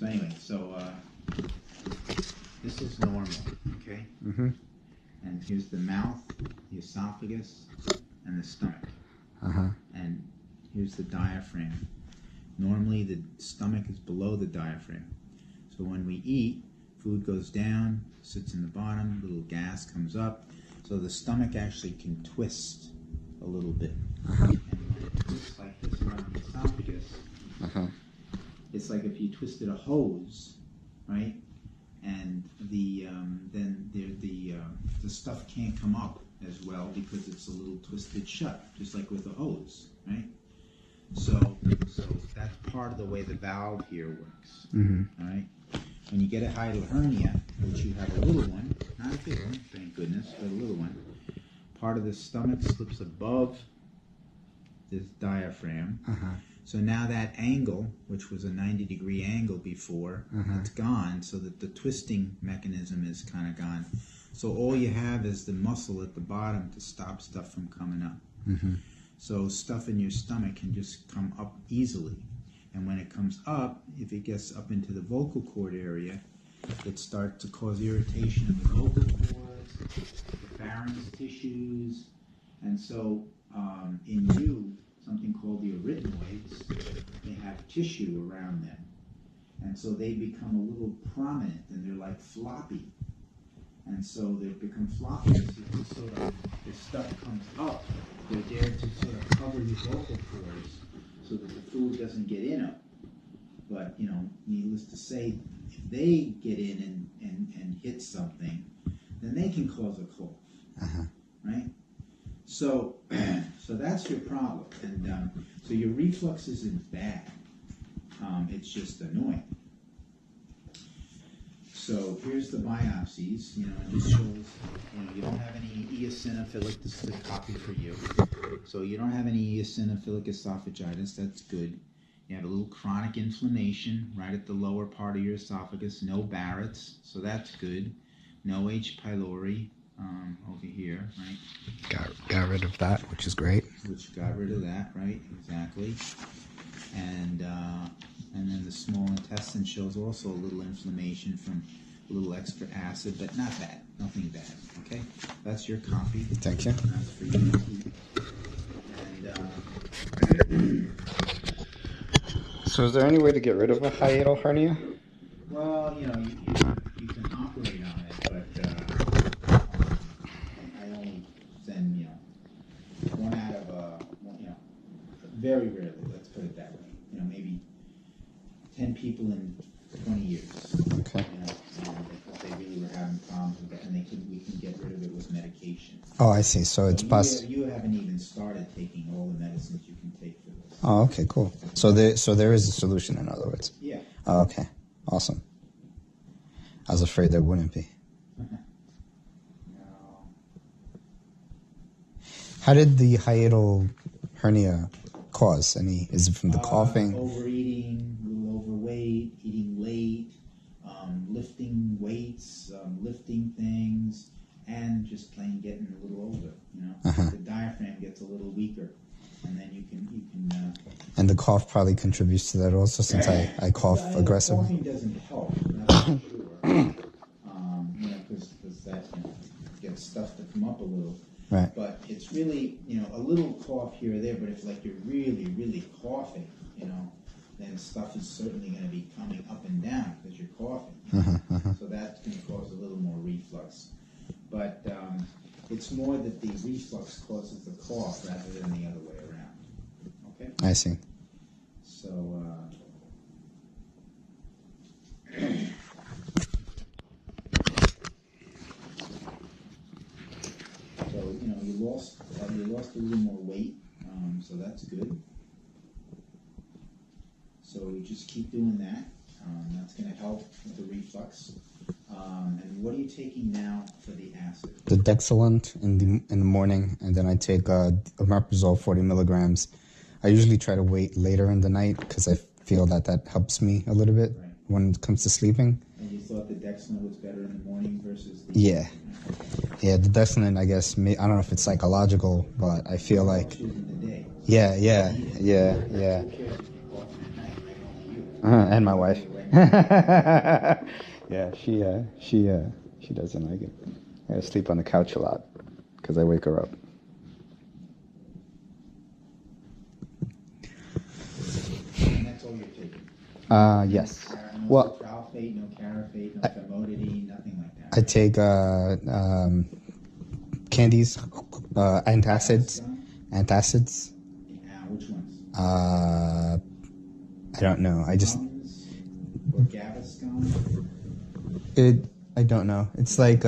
So anyway, this is normal, okay? Mm-hmm. And here's the mouth, the esophagus, and the stomach. Uh-huh. And here's the diaphragm. Normally the stomach is below the diaphragm. So when we eat, food goes down, sits in the bottom, little gas comes up. So the stomach actually can twist a little bit. Uh-huh. And when it twists like this around the esophagus, Uh-huh. it's like if you twisted a hose, right? And the stuff can't come up as well because it's a little twisted shut, just like with a hose, right? So that's part of the way the valve here works. Mm-hmm. All right. When you get a hiatal hernia, which you have a little one, not a big one, thank goodness, but a little one, part of the stomach slips above this diaphragm. Uh-huh. So now that angle, which was a 90-degree angle before, it's gone, so that the twisting mechanism is kind of gone. So all you have is the muscle at the bottom to stop stuff from coming up. Mm-hmm. So stuff in your stomach can just come up easily. And when it comes up, if it gets up into the vocal cord area, it starts to cause irritation of the vocal cords, the pharynx tissues, and so in you, something called the arytenoids, they have tissue around them. And so they become a little prominent and they're like floppy. And so they become floppy so the stuff comes up. They're there to sort of cover your vocal cords so that the food doesn't get in them. But, you know, needless to say, if they get in and hit something, then they can cause a cough, right? So that's your problem. And so your reflux isn't bad. It's just annoying. So here's the biopsies, you know, and this shows, you know, you don't have any eosinophilic, this is a copy for you. So you don't have any eosinophilic esophagitis, that's good. You have a little chronic inflammation right at the lower part of your esophagus, no Barrett's, so that's good. No H. pylori over here, right? Got rid of that, which is great. Which got rid of that, right? Exactly. And then the small intestine shows also a little inflammation from a little extra acid, but not bad, nothing bad. Okay, that's your copy. Thank you. That's for you. And So is there any way to get rid of a hiatal hernia? well, you know, you can operate on it, but I only send, you know, one out of you know, very rarely. Let's put it that way. You know, maybe 10 people in 20 years. Okay. You know, because they really were having problems with that, and we can get rid of it with medication. Oh, I see. So it's possible. You haven't even started taking all the medicines you can take for this. Oh, okay, cool. So there is a solution, in other words. Yeah. Oh, okay. Awesome. I was afraid there wouldn't be. No. How did the hiatal hernia cause? Is it from the coughing? Overeating, a little overweight, eating late, lifting weights, lifting things, and just plain getting a little older. You know, the diaphragm gets a little weaker, and then you can. And the cough probably contributes to that also, since I cough aggressively. Coughing doesn't help, that's for sure. You know, because that gets stuff to come up a little. Right. But it's really, you know, a little cough here or there, but if like you're really, really coughing, you know, then stuff is certainly going to be coming up and down because you're coughing. You know? So that's going to cause a little more reflux. But it's more that the reflux causes the cough rather than the other way around. Okay? I see. So, you know, you lost a little more weight, so that's good. So you just keep doing that. That's going to help with the reflux. And what are you taking now for the acid? The Dexilant in the morning, and then I take omeprazole 40 milligrams. I usually try to wait later in the night because I feel that helps me a little bit when it comes to sleeping. And you thought the Dexilant was better in the morning versus the... Yeah. Yeah, the Dexilant, I guess, I don't know if it's psychological, but I feel like... Yeah. And my wife. Yeah, she doesn't like it. I gotta sleep on the couch a lot because I wake her up. And that's all you're taking. Yes. No Well, citralfate, no carafate, no famotidine, nothing like that. I take candies, antacids, antacids. Which ones? I don't know. I just Tums or Gaviscon? I don't know. It's like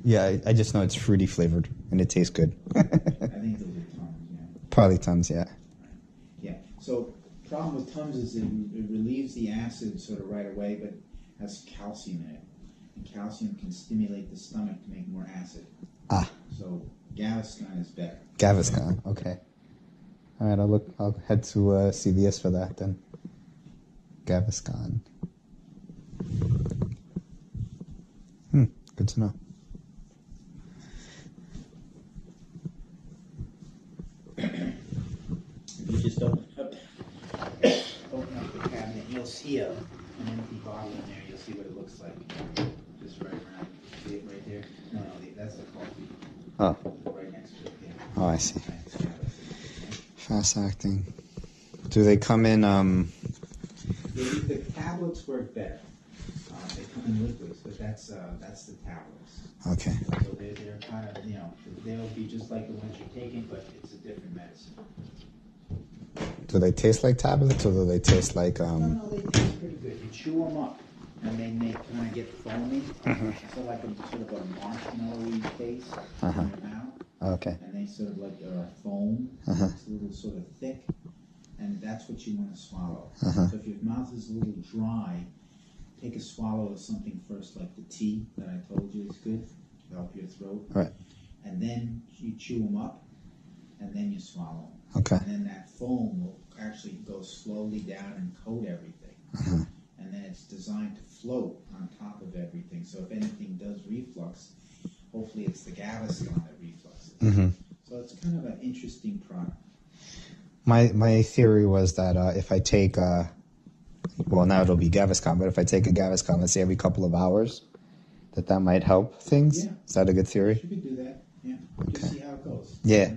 yeah. I just know it's fruity flavored and it tastes good. I think those are Tums, yeah. Probably Tums, yeah. Yeah. So problem with Tums is it relieves the acid sort of right away, but has calcium in it. And calcium can stimulate the stomach to make more acid. Ah. So Gaviscon is better. Gaviscon. Okay. All right. I'll head to CVS for that then. Gaviscon. Good to know. If you just open up the cabinet, you'll see an empty bottle in there. You'll see what it looks like. Just right around. See it right there? No, that's the coffee. Oh. Right next to it. Yeah. Oh, I see. Fast acting. Do they come in? The tablets work better. They come in liquids, but that's the tablets. Okay. So they're kind of, they'll be just like the ones you're taking, but it's a different medicine. Do they taste like tablets, or do they taste like No, they taste pretty good. You chew them up, and then they kind of get foamy. So like a sort of a marshmallowy taste in your mouth. Okay. And they sort of like are foam. It's a little sort of thick, and that's what you want to swallow. So if your mouth is a little dry, take a swallow of something first, like the tea that I told you is good to help your throat. Right. And then you chew them up, and then you swallow them. Okay. And then that foam will actually go slowly down and coat everything. And then it's designed to float on top of everything. So if anything does reflux, hopefully it's the Gaviscon that refluxes. So it's kind of an interesting product. My theory was that if I take well, now it'll be Gaviscon, but if I take a Gaviscon, let's say every couple of hours, that might help things. Yeah. Is that a good theory? You could do that. Yeah. Okay. Just see how it goes. Yeah.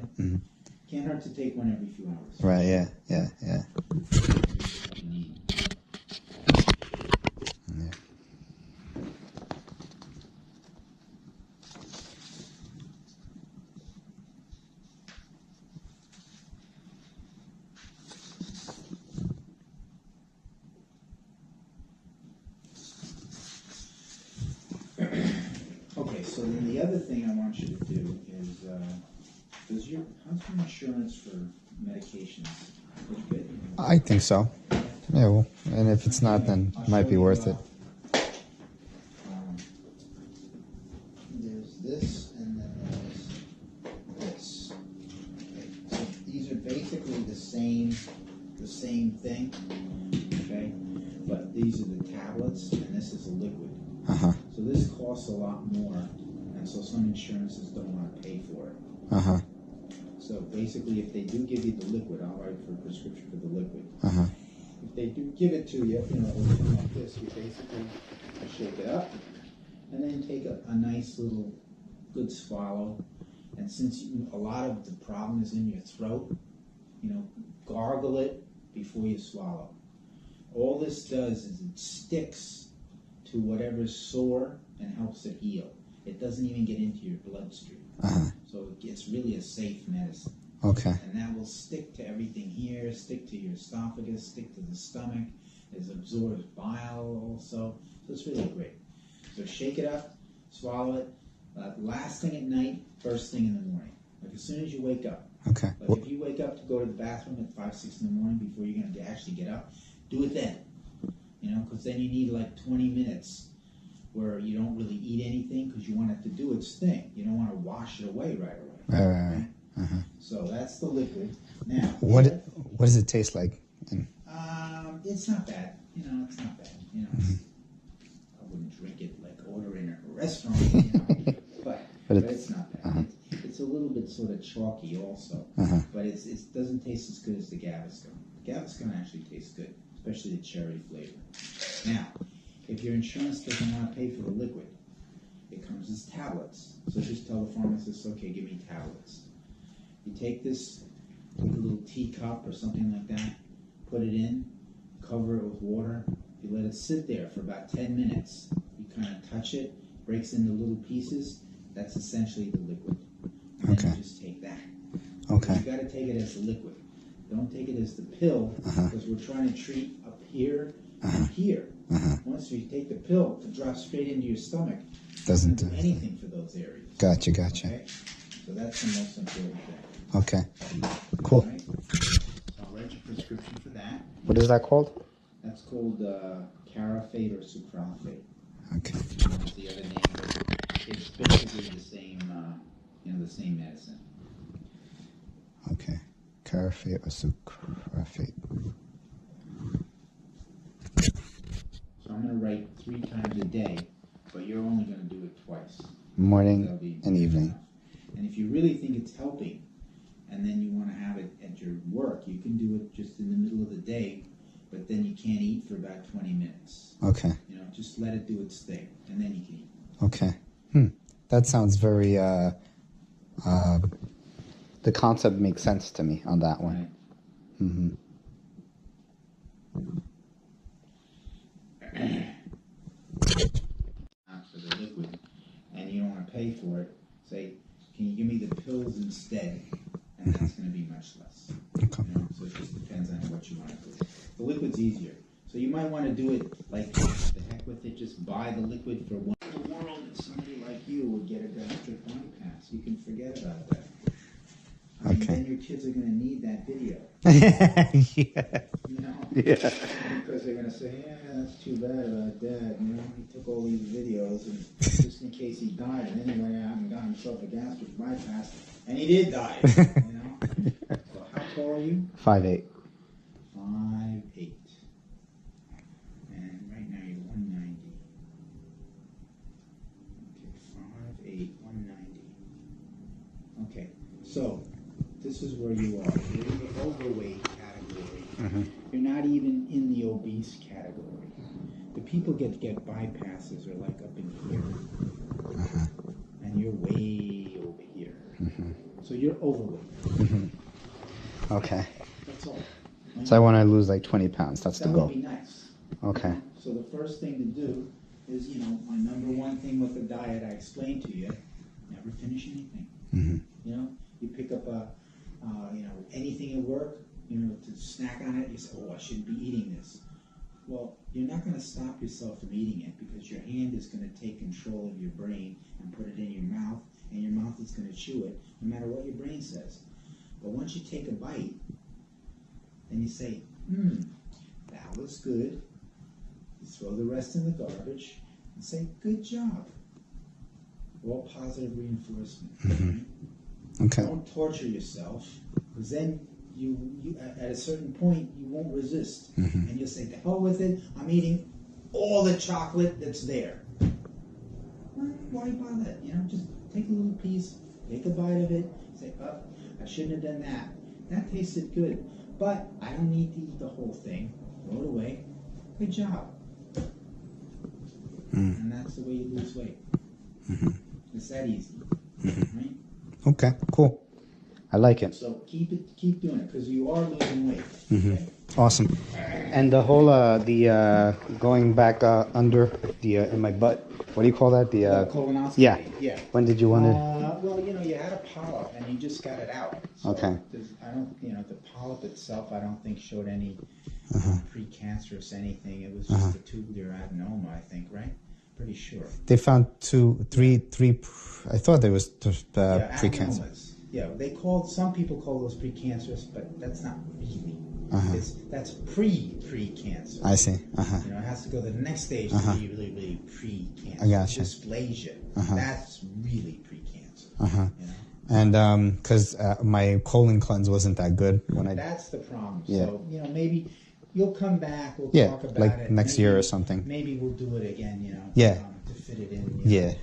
Can't hurt to take one every few hours. Right. Yeah. Yeah. You need. Yeah. Okay, so then the other thing I want you to do is, how's your insurance for medications? Pretty good? I think so. Yeah. Well, and if it's not, then it might be worth it. There's this, and then there's this. Okay, so these are basically the same thing. Okay, but these are the tablets, and this is a liquid. So this costs a lot more, and so some insurances don't want to pay for it. So basically, if they do give you the liquid, I'll write for a prescription for the liquid. If they do give it to you, it'll come like this. You basically shake it up, and then take a nice little good swallow. And since a lot of the problem is in your throat, gargle it before you swallow. All this does is it sticks to whatever's sore and helps it heal. It doesn't even get into your bloodstream. So it's really a safe medicine. Okay. And that will stick to everything here, stick to your esophagus, stick to the stomach. It absorbs bile also. So it's really great. So shake it up, swallow it. Last thing at night, first thing in the morning. Like as soon as you wake up. Okay. Like if you wake up to go to the bathroom at 5, 6 in the morning before you're going to actually get up, do it then. Because then you need like 20 minutes where you don't really eat anything because you want it to do its thing. You don't want to wash it away right away. Right. So that's the liquid. Now, What does it taste like? it's not bad. It's not bad. I wouldn't drink it like ordering at a restaurant. But it's not bad. It's a little bit sort of chalky also, but it doesn't taste as good as the Gaviscon. The Gaviscon actually tastes good, especially the cherry flavor. Now, if your insurance doesn't want to pay for the liquid, it comes as tablets. So just tell the pharmacist, okay, give me tablets. You take this, take a little teacup or something like that, put it in, cover it with water. You let it sit there for about 10 minutes. You kind of touch it, breaks into little pieces. That's essentially the liquid. And then you just take that. Okay. You got to take it as the liquid. Don't take it as the pill, because we're trying to treat up here and here. Once you take the pill, it drops straight into your stomach. Doesn't do anything for those areas. Gotcha. Okay? So that's the most important thing. Okay. Cool. Right? So I'll write your prescription for that. What is that called? That's called Carafate or Sucralfate. Okay. That's the other name, but it's basically the same, the same medicine. Okay. Carafate or Sucralfate. So I'm going to write 3 times a day, but you're only going to do it twice. Morning and evening. Enough. And if you really think it's helping, and then you want to have it at your work, you can do it just in the middle of the day, but then you can't eat for about 20 minutes. Okay. Just let it do its thing, and then you can eat. Okay. That sounds very, the concept makes sense to me on that one. Right. For the liquid, and you don't want to pay for it, say, can you give me the pills instead? And that's going to be much less. Okay. So it just depends on what you want to do. The liquid's easier. So you might want to do it like this. The heck with it, just buy the liquid for one. In the world, that somebody like you would get a gastric bypass. You can forget about that. Then your kids are going to need that video. Yeah. Yeah. Because they're going to say, yeah, that's too bad about Dad. He took all these videos and just in case he died. And anyway, I haven't got himself a gastric bypass. And he did die. So how tall are you? 5'8". 5'8". And right now you're 190. Okay, 5'8", 190. Okay, so this is where you are. You're in the overweight category. You're not even in the obese category. The people get bypasses are like up in here. And you're way over here. So you're overweight. Okay. That's all. So I want to lose like 20 pounds. That's the That goal. would be nice. Okay. So the first thing to do is, my number one thing with the diet I explained to you, never finish anything. You pick up anything at work, to snack on it, you say, oh, I shouldn't be eating this. Well, you're not going to stop yourself from eating it because your hand is going to take control of your brain and put it in your mouth, and your mouth is going to chew it no matter what your brain says. But once you take a bite, and you say, that was good. You throw the rest in the garbage and say, good job. All positive reinforcement. Right? Okay. Don't torture yourself, because then you at a certain point you won't resist, and you'll say, to hell with it. I'm eating all the chocolate that's there. Why bother? Just take a little piece, take a bite of it, say, oh, I shouldn't have done that. That tasted good, but I don't need to eat the whole thing. Throw it away. Good job. And that's the way you lose weight. It's that easy, right? Okay, cool. I like it. So keep doing it, because you are losing weight. Okay? Awesome. And the whole, going back under the, in my butt, what do you call that? The, colonoscopy. Yeah. When did you want to? Well, you had a polyp and you just got it out. So Okay. I don't, the polyp itself, I don't think showed any precancerous anything. It was just a tubular adenoma, I think, right? Pretty sure. They found three. I thought there was precancer. Adenomas. Yeah, some people call those precancerous, but that's not really. That's precancer. I see. It has to go to the next stage to be really precancer. I gotcha. Dysplasia. That's really precancer. And because my colon cleanse wasn't that good when I. That's the problem. Yeah. So maybe you'll come back. We'll talk about like it. next year or something. Maybe we'll do it again. Yeah. To fit it in. Yeah.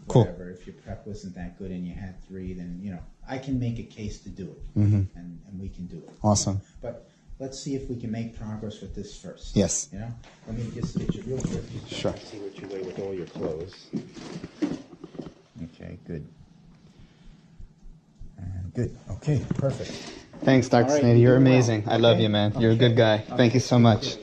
Cool. Whatever. If your prep wasn't that good and you had 3, then I can make a case to do it, and we can do it. Awesome. But let's see if we can make progress with this first. Yes. You know, let me just get you real quick. Sure. See what you weigh with all your clothes. Okay, good. Good. Okay, perfect. Thanks, Dr. All right, Snady. you're You're doing well. amazing. I love Okay. you, man. You're a good guy. Thank you so much.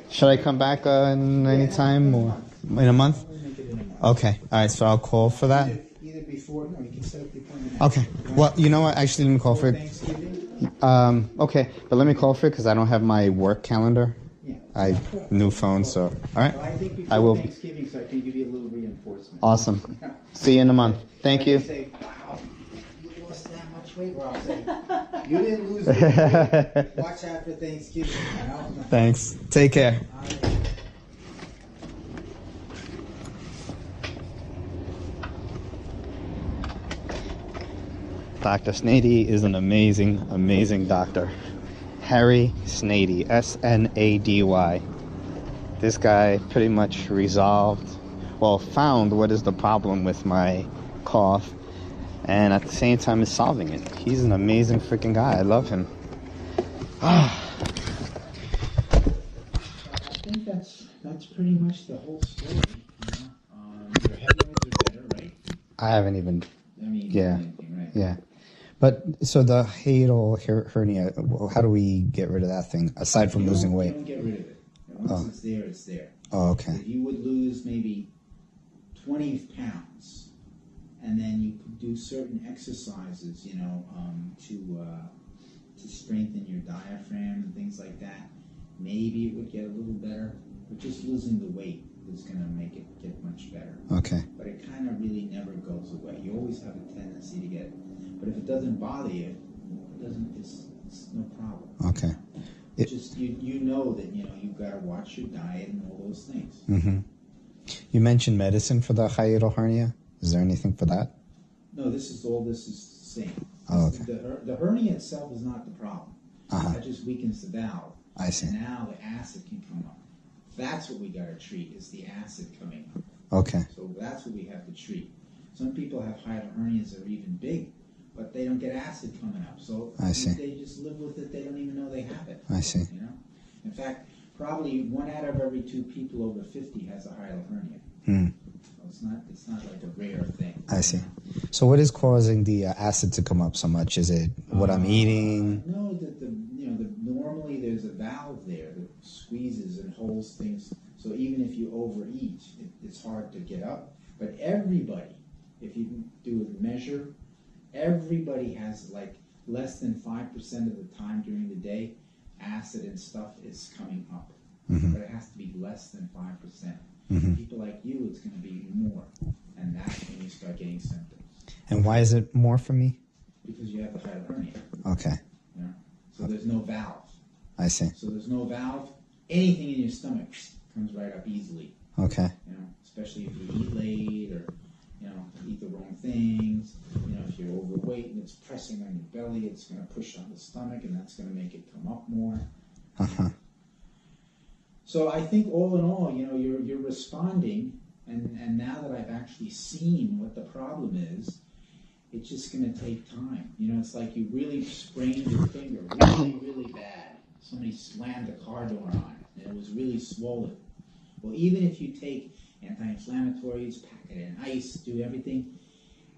Should I come back in any time or in a month? We'll make it in a month. Okay. All right. So I'll call for that. Either before, no, you can set up the appointment. now. Okay. Well, you know what? Actually, let me call for Before it. Thanksgiving? Okay, but let me call for it because I don't have my work calendar. Yeah. I new phone, so all right. Well, I think I before will. Thanksgiving, so I can give you a little reinforcement. Awesome. See you in a month. Thank Like you. Say, wow, you lost that much weight. Well, I'll say, you didn't lose weight. Watch out for Thanksgiving. You know? Thanks. Take care. All right. Dr. Snady is an amazing, amazing doctor. Harry Snady, S-N-A-D-Y. This guy pretty much found what is the problem with my cough, and at the same time is solving it. He's an amazing freaking guy. I love him. I think that's pretty much the whole story. You know? Your hemorrhoids are better, right? I haven't even, I mean, Yeah. anything, right? yeah. But, so the hiatal hernia, well, how do we get rid of that thing, aside from losing You weight? don't get rid of it. And once it's there, it's there. Oh, okay. If you would lose maybe 20 pounds, and then you could do certain exercises, you know, to strengthen your diaphragm and things like that, maybe it would get a little better. But just losing the weight is going to make it get much better. Okay. But it kind of really never goes away. You always have a tendency to get, but if it doesn't bother you, it's no problem. Okay. It's just you know that you've got to watch your diet and all those things. Mm-hmm. You mentioned medicine for the hiatal hernia. Is there anything for that? No, this is the same. Oh, okay. The hernia itself is not the problem. Uh-huh. That just weakens the valve. I see. And now the acid can come up. That's what we got to treat, is the acid coming up. Okay. So that's what we have to treat. Some people have hiatal hernias that are even big, but they don't get acid coming up. So I see. they just live with it. They don't even know they have it. I see. You know? In fact, probably 1 out of every 2 people over 50 has a hiatal hernia. Hmm. So it's not like a rare thing. I see. So what is causing the acid to come up so much? Is it what I'm eating? No, normally there's a valve there that squeezes and holds things. So even if you overeat, it's hard to get up. But everybody, if you do a measure, everybody has like less than 5% of the time during the day, acid and stuff is coming up. Mm-hmm. But it has to be less than 5%. Mm-hmm. People like you, it's going to be more. And that's when you start getting symptoms. And why is it more for me? Because you have the hiatal hernia. Okay. You know? So there's no valve. I see. So there's no valve. Anything in your stomach comes right up easily. Okay. You know, especially if you eat late or eat the wrong things. You know, if you're overweight and it's pressing on your belly, it's going to push on the stomach, and that's going to make it come up more. Uh-huh. So I think all in all, you're responding, and now that I've actually seen what the problem is, it's just going to take time. It's like you really sprained your finger really, really bad. Somebody slammed a car door on it, and it was really swollen. Well, even if you take anti-inflammatories, pack it in ice, do everything,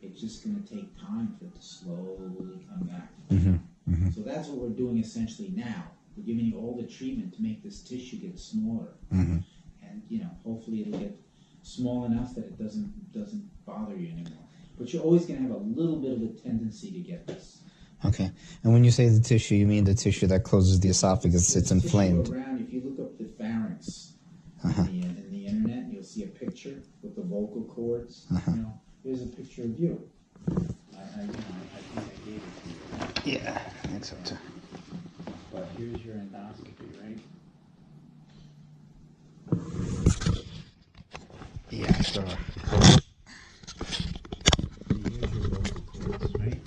it's just going to take time for it to slowly come back. Mm-hmm. Mm-hmm. So that's what we're doing essentially now. We're giving you all the treatment to make this tissue get smaller. Mm-hmm. And, hopefully it'll get small enough that it doesn't bother you anymore. But you're always going to have a little bit of a tendency to get this. Okay. And when you say the tissue, you mean the tissue that closes the esophagus? It's Tissue inflamed. around, if you look up the pharynx Uh-huh. in the internet, you'll see a picture with the vocal cords. Uh-huh. Here's a picture of you. I think I gave it to you. Yeah, I think so too. But here's your endoscopy, right? Yeah, sure. Here's your vocal cords, right?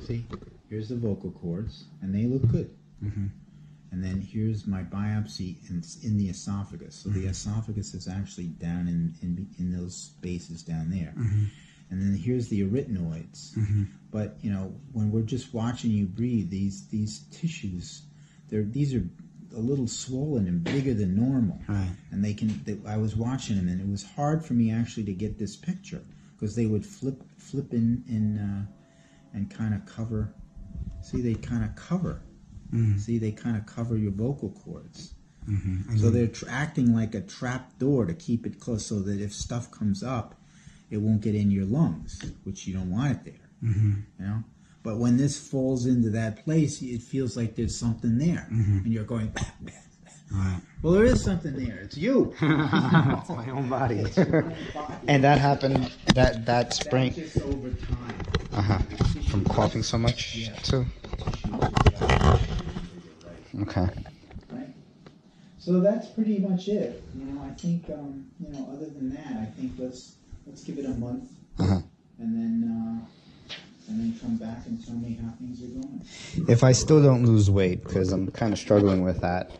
See, here's the vocal cords, and they look good. Mm-hmm. And then here's my biopsy, and it's in the esophagus. So the esophagus is actually down in those spaces down there. Mm-hmm. And then here's the arytenoids. Mm-hmm. But when we're just watching you breathe, these tissues, these are a little swollen and bigger than normal. Right. And I was watching them, and it was hard for me actually to get this picture because they would flip in and kind of cover. See, they kind of cover. See, they kind of cover your vocal cords. So they're acting like a trap door to keep it closed, so that if stuff comes up, it won't get in your lungs, which you don't want it there. You know. But when this falls into that place, it feels like there's something there, and you're going. Right. Well, there is something there. It's you. It's my own body. And that happened that spring. That's just over time. From coughing so much too. Okay. Right. So that's pretty much it. You know, I think other than that, I think let's give it a month, and then come back and tell me how things are going. If I still don't lose weight, because I'm kind of struggling with that,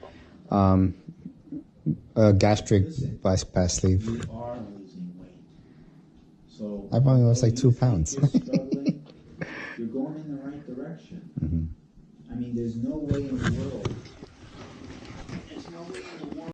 gastric bypass sleeve. You are losing weight. So I've only lost like 2 you think pounds. You're struggling. You're going in the right direction. I mean, there's no way in the world